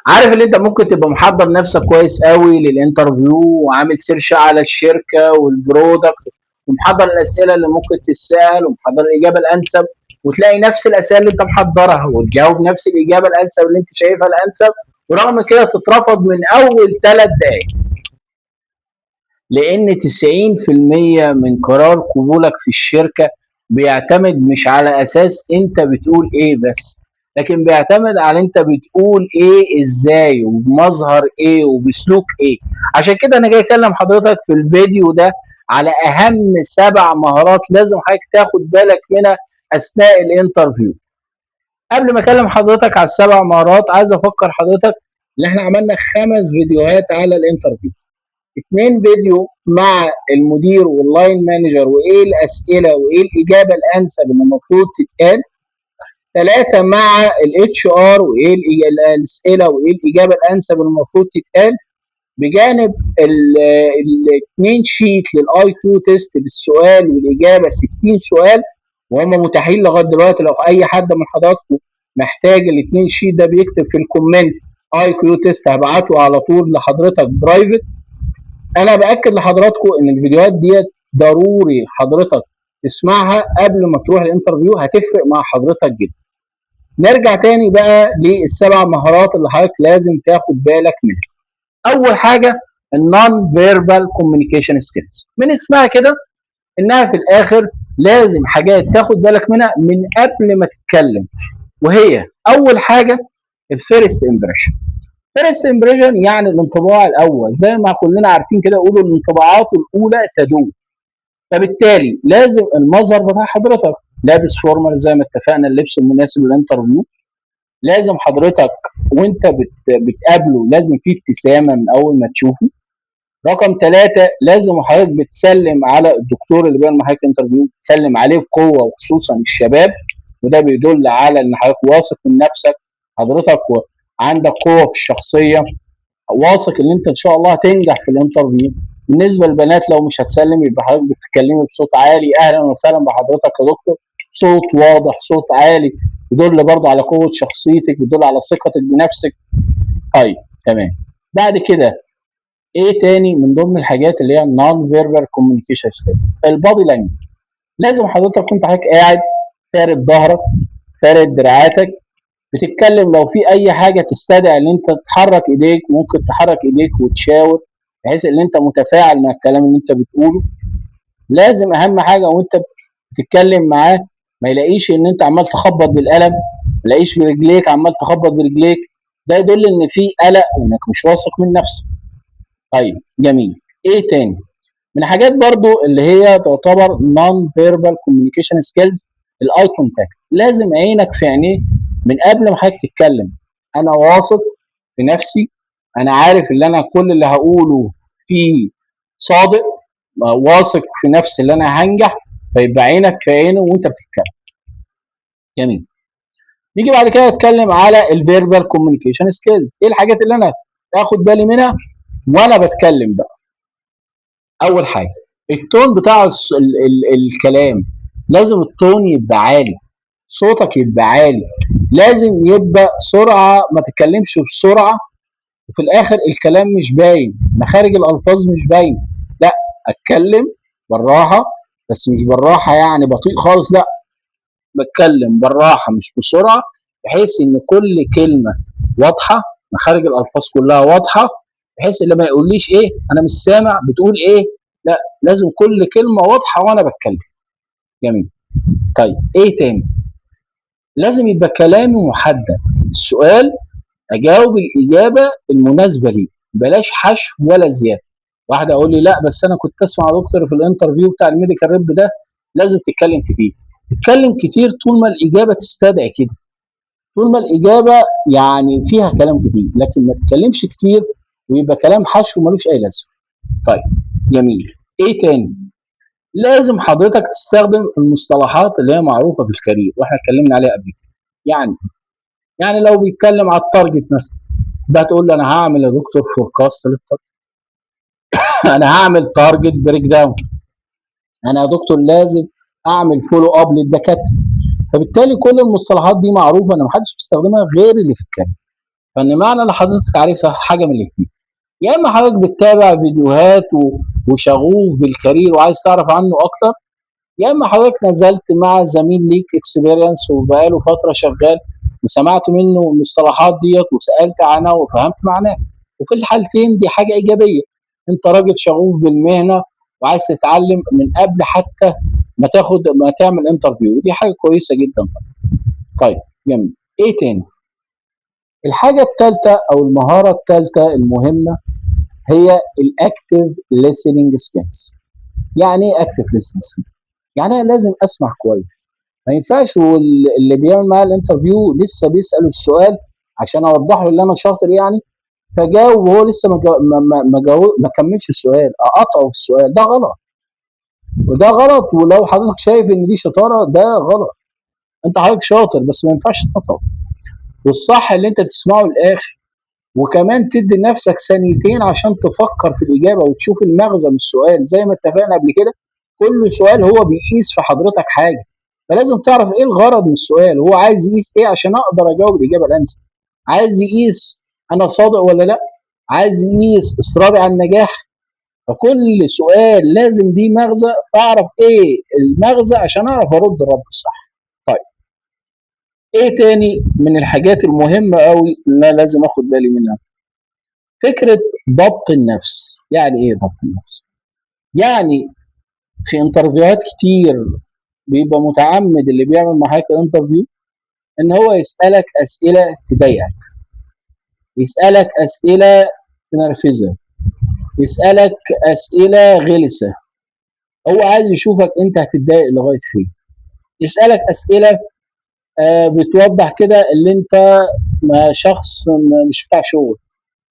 عارف ان انت ممكن تبقى محضر نفسك كويس قوي للانترفيو، وعامل سيرش على الشركه والبرودكت، ومحضر الاسئله اللي ممكن تتسال، ومحضر الاجابه الانسب، وتلاقي نفس الاسئله اللي انت محضرها وتجاوب نفس الاجابه الانسب اللي انت شايفها الانسب، ورغم كده تترفض من اول 3 دقائق. لان 90% من قرار قبولك في الشركه بيعتمد مش على اساس انت بتقول ايه بس، لكن بيعتمد على انت بتقول ايه ازاي، وبمظهر ايه، وبسلوك ايه. عشان كده انا جاي اكلم حضرتك في الفيديو ده على اهم 7 مهارات لازم حضرتك تاخد بالك منها اثناء الانترفيو. قبل ما اكلم حضرتك على ال7 مهارات، عايز افكر حضرتك ان احنا عملنا 5 فيديوهات على الانترفيو. 2 فيديو مع المدير واللاين مانجر، وايه الاسئله وايه الاجابه الانسب اللي المفروض تتقال. 3 مع الاتش ار، وايه الاسئله وايه الاجابه الانسب اللي المفروض تتقال. بجانب ال2 شيت للاي كيو تيست بالسؤال والاجابه 60 سؤال، وهم متاحين لغايه دلوقتي. لو اي حد من حضراتكم محتاج ال2 شيت ده بيكتب في الكومنت اي كيو تيست، هبعته على طول لحضرتك برايفت. انا باكد لحضراتكم ان الفيديوهات ديت ضروري حضرتك تسمعها قبل ما تروح الانترفيو، هتفرق مع حضرتك جدا. نرجع تاني بقى لل7 مهارات اللي حضرتك لازم تاخد بالك منها. اول حاجه النون فيربال كوميونيكيشن سكيلز، من اسمها كده انها في الاخر لازم حاجات تاخد بالك منها من قبل ما تتكلم. وهي اول حاجه الفيرست امبريشن. فيرست امبريشن يعني الانطباع الاول، زي ما كلنا عارفين كده يقولوا الانطباعات الاولى تدوم. فبالتالي لازم المظهر بتاع حضرتك لابس فورمال زي ما اتفقنا، اللبس المناسب للانترفيو. لازم حضرتك وانت بتقابله لازم فيه ابتسامه من اول ما تشوفه. رقم 3، لازم حضرتك بتسلم على الدكتور اللي بيعمل معاك انترفيو، تسلم عليه بقوه، وخصوصا الشباب، وده بيدل على ان حضرتك واثق من نفسك، حضرتك عندك قوه في الشخصيه، واثق ان انت ان شاء الله هتنجح في الانترفيو. بالنسبه للبنات لو مش هتسلم يبقى حضرتك بتتكلمي بصوت عالي، اهلا وسهلا بحضرتك يا دكتور، صوت واضح صوت عالي، يدل برضه على قوه شخصيتك، يدل على ثقتك بنفسك. طيب تمام. بعد كده ايه تاني من ضمن الحاجات اللي هي النون فيربال كوميونيكيشن سكيلز؟ البادي لانجوج. لازم حضرتك كنت حضرتك قاعد فارد ظهرك، فارد دراعاتك، بتتكلم، لو في اي حاجه تستدعي ان انت تحرك ايديك ممكن تحرك ايديك وتشاور، بحيث ان انت متفاعل مع الكلام اللي انت بتقوله. لازم اهم حاجه وانت بتتكلم معاه ما يلاقيش ان انت عمال تخبط بالقلم، ما يلاقيش برجليك عمال تخبط برجليك، ده يدل ان في قلق وانك مش واثق من نفسك. طيب جميل. ايه تاني من حاجات برضو اللي هي تعتبر نون فيربال كوميونيكيشن سكيلز؟ الاي كونتاكت. لازم عينك في عينيه من قبل ما حضرتك تتكلم. انا واثق في نفسي، انا عارف ان انا كل اللي هقوله فيه صادق، واثق في نفسي ان انا هنجح، فيبقى عينك في عينه وانت بتتكلم. جميل. نيجي بعد كده نتكلم على الفيربال كوميونيكيشن سكيلز. ايه الحاجات اللي انا اخد بالي منها وانا بتكلم بقى؟ اول حاجه التون بتاع الكلام. لازم التون يبقى عالي، صوتك يبقى عالي، لازم يبقى سرعه، ما تتكلمش بسرعه وفي الاخر الكلام مش باين، مخارج الالفاظ مش باين. لا، اتكلم بالراحه، بس مش بالراحه يعني بطيء خالص، لا، بتكلم بالراحه مش بسرعه، بحيث ان كل كلمه واضحه، مخارج الالفاظ كلها واضحه، بحيث اللي ما يقوليش ايه انا مش سامع بتقول ايه، لا، لازم كل كلمه واضحه وانا بتكلم. جميل. طيب ايه تاني؟ لازم يبقى كلامي محدد، السؤال اجاوب الاجابه المناسبه لي، بلاش حشو ولا زياده. واحده اقول لي لا بس انا كنت اسمع دكتور في الانترفيو بتاع الميديكال ريب ده لازم تتكلم كتير. اتكلم كتير طول ما الاجابه تستدعي كده، طول ما الاجابه يعني فيها كلام كتير، لكن ما تتكلمش كتير ويبقى كلام حشو ملوش اي لازمه. طيب جميل. ايه تاني؟ لازم حضرتك تستخدم المصطلحات اللي هي معروفه في الكارير واحنا اتكلمنا عليها قبل كده. يعني لو بيتكلم على التارجت مثلا، ده تقول له انا هعمل يا دكتور فوركاست للتارجت، انا هعمل تارجت بريك داون، انا يا دكتور لازم اعمل فولو اب للدكاتره. فبالتالي كل المصطلحات دي معروفه، انا محدش بيستخدمها غير اللي في الكلام. فان معنى اللي حضرتك عارفها حاجه من الاثنين، يا اما حضرتك بتتابع فيديوهات وشغوف بالكارير وعايز تعرف عنه اكتر، يا اما حضرتك نزلت مع زميل ليك اكسبيرينس وبقاله فتره شغال وسمعت منه المصطلحات ديت وسالت عنها وفهمت معناها. وفي الحالتين دي حاجه ايجابيه، انت راجل شغوف بالمهنه وعايز تتعلم من قبل حتى ما تعمل انترفيو، ودي حاجه كويسه جدا. طيب جميل. ايه تاني؟ الحاجه الثالثه او المهاره الثالثه المهمه هي الاكتيف listening سكيلز. يعني ايه اكتيف listening سكيلز؟ يعني انا لازم اسمع كويس، ما ينفعش واللي بيعمل معايا الانترفيو لسه بيسال السؤال عشان اوضح له ان انا شاطر يعني، فجاوب وهو لسه ما كملش السؤال، اقطعه في السؤال، ده غلط. وده غلط، ولو حضرتك شايف ان دي شطاره ده غلط. انت حضرتك شاطر بس ما ينفعش تقطعه، والصح اللي انت تسمعه للاخر، وكمان تدي لنفسك ثانيتين عشان تفكر في الاجابه وتشوف المغزى من السؤال. زي ما اتفقنا قبل كده، كل سؤال هو بيقيس في حضرتك حاجه، فلازم تعرف ايه الغرض من السؤال، هو عايز يقيس ايه عشان اقدر اجاوب الاجابه الانسب. عايز يقيس انا صادق ولا لا، عايز يقيس اصراري على النجاح. فكل سؤال لازم ليه مغزى، فاعرف ايه المغزى عشان اعرف ارد الرد الصح. طيب ايه تاني من الحاجات المهمه قوي اللي انا لازم اخد بالي منها؟ فكره ضبط النفس. يعني ايه ضبط النفس؟ يعني في انترفيوهات كتير بيبقى متعمد اللي بيعمل معاك انترفيو ان هو يسالك اسئله تضايقك، يسالك اسئله تنرفزك، يسالك اسئله غلسه، هو عايز يشوفك انت هتتضايق لغايه فين. يسالك اسئله بتوضح كده اللي انت ما شخص مش بتاع شغل،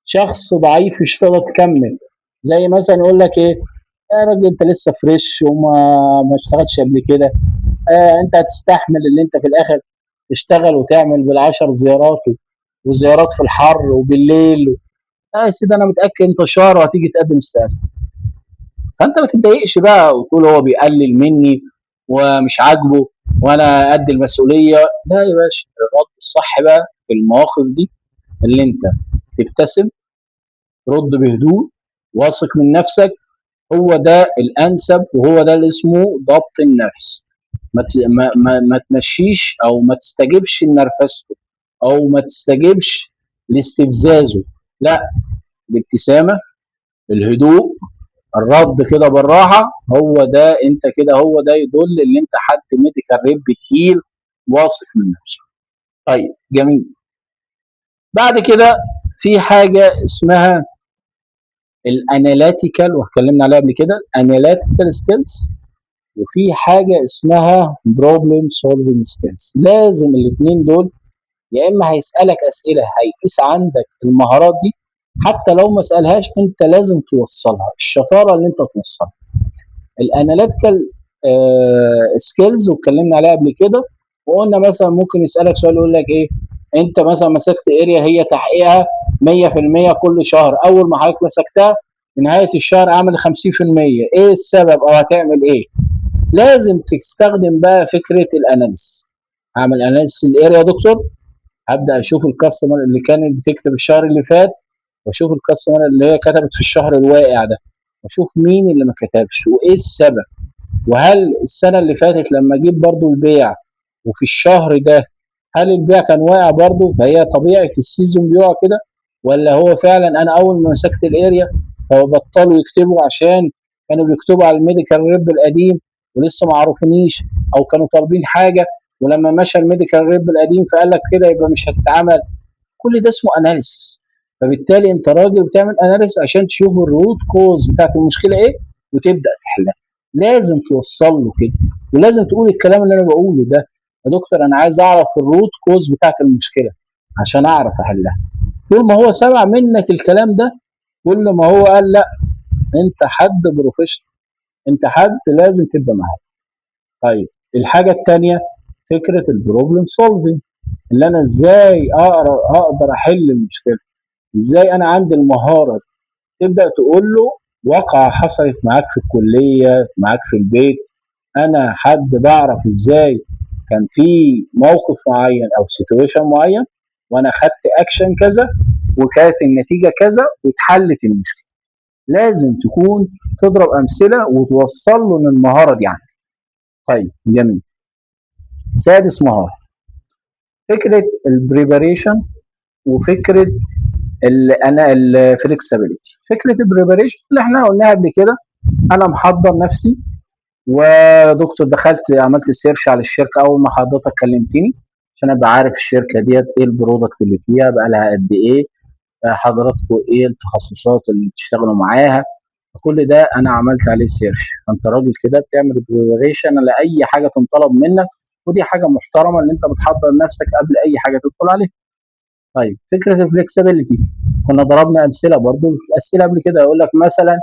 شخص ضعيف مش هتقدر تكمل. زي مثلا يقول لك ايه، يا راجل انت لسه فريش ما اشتغلتش قبل كده، انت هتستحمل اللي انت في الاخر تشتغل وتعمل بالعشر زيارات وزيارات في الحر وبالليل يا سيدي انا متاكد انت شهر وهتيجي تقدم السقف. فانت ما تتضايقش بقى وتقول هو بيقلل مني ومش عاجبه وانا قد المسؤوليه. لا يا باشا، الرد الصح بقى في المواقف دي اللي انت تبتسم، ترد بهدوء، واثق من نفسك، هو ده الانسب وهو ده اللي اسمه ضبط النفس. ما تمشيش او ما تستجبش لنرفزته او ما تستجبش لاستفزازه، لا، الابتسامه، الهدوء، الرد كده بالراحه، هو ده انت كده، هو ده يدل ان انت حد ميديكال ريب تقيل واثق من نفسه. طيب جميل. بعد كده في حاجه اسمها الاناليتيكال واتكلمنا عليها قبل كده، اناليتيكال سكيلز، وفي حاجه اسمها بروبلم سولفنج سكيلز. لازم الاثنين دول، يا اما هيسالك اسئله هيقيس عندك المهارات دي، حتى لو ما سالهاش انت لازم توصلها، الشطاره اللي انت توصلها. الاناليتيكال سكيلز واتكلمنا عليها قبل كده، وقلنا مثلا ممكن يسالك سؤال يقول لك ايه، انت مثلا مسكت اريا هي تحقيقها 100% كل شهر، اول ما حضرتك مسكتها في نهايه الشهر عامل 50%، ايه السبب او هتعمل ايه؟ لازم تستخدم بقى فكره الاناليس. اعمل اناليس الاريا يا دكتور، هبدا اشوف الكاستمر اللي كانت بتكتب الشهر اللي فات، واشوف الكاستمر اللي هي كتبت في الشهر الواقع ده، واشوف مين اللي ما كتبش وايه السبب. وهل السنه اللي فاتت لما اجيب برضو البيع وفي الشهر ده هل البيع كان واقع برضو، فهي طبيعي في السيزون بيقع كده، ولا هو فعلا انا اول ما مسكت الاريا فبطلوا يكتبوا عشان كانوا بيكتبوا على الميديكال ريب القديم ولسه ما عرفونيش، او كانوا طالبين حاجه ولما مشى الميديكال ريب القديم فقال لك كده يبقى مش هتتعمل. كل ده اسمه اناليسيس. فبالتالي انت راجل بتعمل اناليسيس عشان تشوف الروت كوز بتاعت المشكله ايه وتبدا تحلها. لازم توصل له كده، ولازم تقول الكلام اللي انا بقوله ده، يا دكتور انا عايز اعرف الروت كوز بتاعت المشكله عشان اعرف احلها. طول ما هو سمع منك الكلام ده، كل ما هو قال لا، انت حد بروفيشنال، انت حد لازم تبقى معاك. طيب الحاجه الثانيه فكره البروبلم سولفنج، اللي انا ازاي اقدر احل المشكله، ازاي انا عندي المهاره. تبدا تقول له واقعه حصلت معاك في الكليه، معاك في البيت، انا حد بعرف ازاي كان في موقف معين او سيتويشن معين وانا خدت اكشن كذا وكانت النتيجه كذا واتحلت المشكله. لازم تكون تضرب امثله وتوصل له ان المهاره دي عندك. طيب جميل. سادس مهاره، فكره البريباريشن وفكره انا الفلكسبيليتي. فكره البريباريشن اللي احنا قلناها قبل كده، انا محضر نفسي ودكتور دخلت عملت سيرش على الشركه اول ما حضرتك كلمتني عشان ابقى عارف الشركه ديت ايه البرودكت اللي فيها، بقى لها قد ايه، حضراتكم ايه التخصصات اللي بتشتغلوا معاها. كل ده انا عملت عليه سيرش. فانت راجل كده بتعمل بريبريشن لاي حاجه تنطلب منك، ودي حاجه محترمه ان انت بتحضر نفسك قبل اي حاجه تدخل عليها. طيب فكره الفلكسبيليتي، كنا ضربنا امثله برضو في الاسئله قبل كده. يقول لك مثلا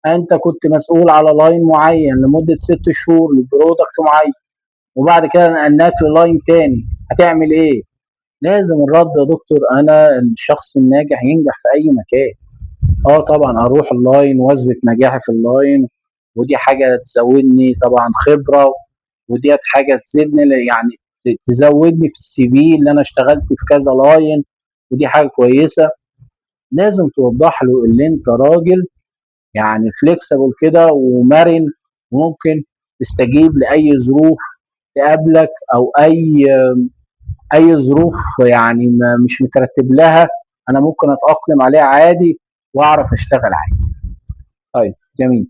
انت كنت مسؤول على لاين معين لمده 6 شهور لبرودكت معين، وبعد كده نقلناك للاين تاني، هتعمل ايه؟ لازم الرد يا دكتور، انا الشخص الناجح ينجح في اي مكان. اه طبعا اروح اللاين واثبت نجاحي في اللاين، ودي حاجه تزودني طبعا خبره، ودي حاجه تزيدني يعني تزودني في السي في اللي انا اشتغلت في كذا لاين، ودي حاجه كويسه. لازم توضح له اللي انت راجل يعني فليكسبل كده ومرن، وممكن تستجيب لاي ظروف تقابلك، او اي ظروف يعني مش مترتب لها، انا ممكن اتاقلم عليها عادي واعرف اشتغل عادي. طيب جميل.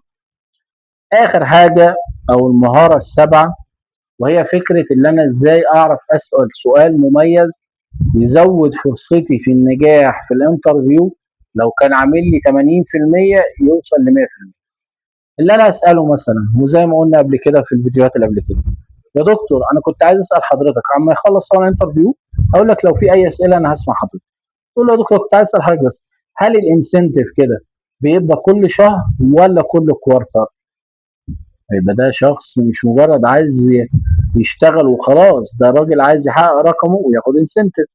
اخر حاجه او المهاره السابعه، وهي فكره ان انا ازاي اعرف اسال سؤال مميز يزود فرصتي في النجاح في الانترفيو. لو كان عامل لي 80% يوصل ل 100%. اللي انا اساله مثلا، وزي ما قلنا قبل كده في الفيديوهات اللي قبل كده، يا دكتور انا كنت عايز اسال حضرتك عما يخلص طبعا الانترفيو، هقول لك لو في اي اسئله انا هسمع حضرتك. تقول له يا دكتور كنت عايز اسال حضرتك بس، هل الانسنتيف كده بيبقى كل شهر ولا كل كوارتر؟ يبقى ده شخص مش مجرد عايز يشتغل وخلاص، ده راجل عايز يحقق رقمه وياخد انسنتيف.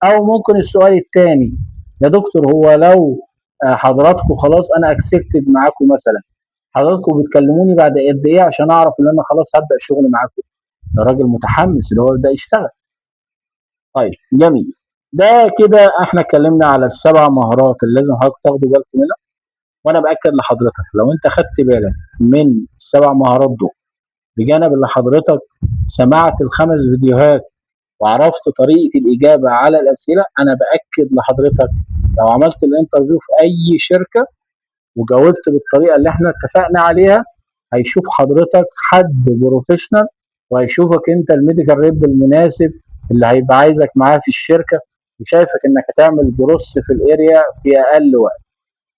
او ممكن السؤال الثاني، يا دكتور هو لو حضراتكم خلاص انا اكسبتد معاكم مثلا، حضراتكم بتكلموني بعد قد ايه عشان اعرف ان انا خلاص هبدا شغل معاكم؟ ده راجل متحمس اللي هو يبدا يشتغل. طيب جميل. ده كده احنا اتكلمنا على ال7 مهارات اللي لازم حضرتك تاخدوا بالكم منها. وانا باكد لحضرتك لو انت خدت بالك من ال7 مهارات دول، بجانب اللي حضرتك سمعت ال5 فيديوهات وعرفت طريقه الاجابه على الاسئله، انا باكد لحضرتك لو عملت الانترفيو في اي شركه وجاوبت بالطريقه اللي احنا اتفقنا عليها، هيشوف حضرتك حد بروفيشنال، وهيشوفك انت الميديكال ريب المناسب اللي هيبقى عايزك معاه في الشركه، وشايفك انك هتعمل جروس في الاريا في اقل وقت.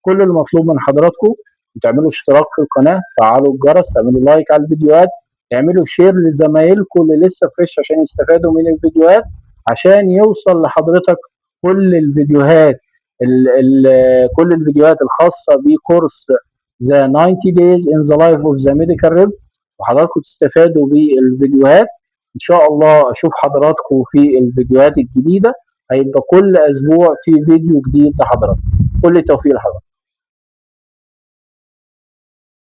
كل المطلوب من حضراتكم تعملوا اشتراك في القناه، تفعلوا الجرس، تعملوا لايك على الفيديوهات، تعملوا شير لزمايلكم اللي لسه فريش عشان يستفادوا من الفيديوهات، عشان يوصل لحضرتك كل الفيديوهات كل الفيديوهات الخاصه بكورس ذا 90 days in the life of the medical rep، وحضراتكم تستفادوا بالفيديوهات. ان شاء الله اشوف حضراتكم في الفيديوهات الجديده، هيبقى كل اسبوع في فيديو جديد لحضراتكم. كل التوفيق لحضراتكم.